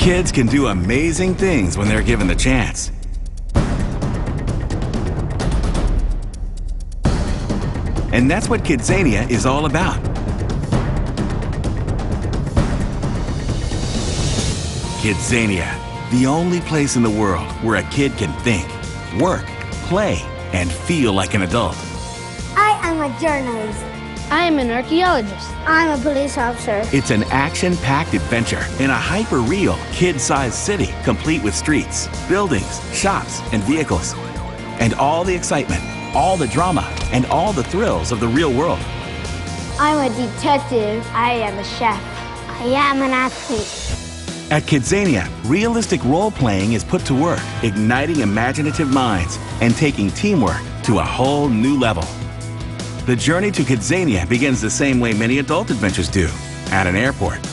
Kids can do amazing things when they're given the chance. And that's what Kidzania is all about. Kidzania, the only place in the world where a kid can think, work, play, and feel like an adult. I am a journalist. I am an archaeologist. I'm a police officer. It's an action-packed adventure in a hyper-real, kid-sized city, complete with streets, buildings, shops, and vehicles. And all the excitement, all the drama, and all the thrills of the real world. I'm a detective. I am a chef. I am an athlete. At Kidzania, realistic role-playing is put to work, igniting imaginative minds and taking teamwork to a whole new level. The journey to Kidzania begins the same way many adult adventures do, at an airport.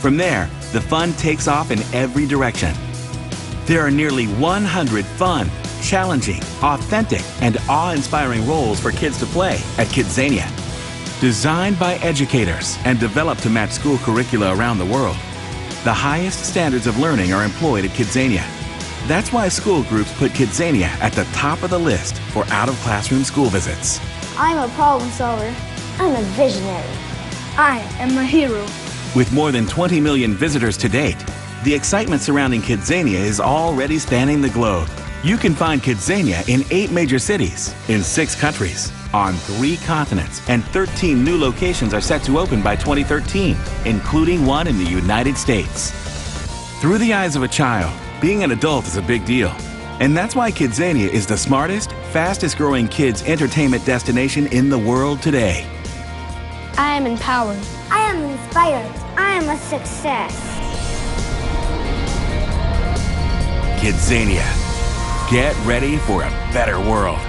From there, the fun takes off in every direction. There are nearly 100 fun, challenging, authentic, and awe-inspiring roles for kids to play at Kidzania. Designed by educators and developed to match school curricula around the world, the highest standards of learning are employed at Kidzania. That's why school groups put Kidzania at the top of the list for out-of-classroom school visits. I'm a problem solver. I'm a visionary. I am a hero. With more than 20 million visitors to date, the excitement surrounding Kidzania is already spanning the globe. You can find Kidzania in 8 major cities, in 6 countries, on 3 continents, and 13 new locations are set to open by 2013, including one in the United States. Through the eyes of a child, being an adult is a big deal. And that's why Kidzania is the smartest, fastest growing kids entertainment destination in the world today. I am empowered. I am inspired. I am a success. Kidzania. Get ready for a better world.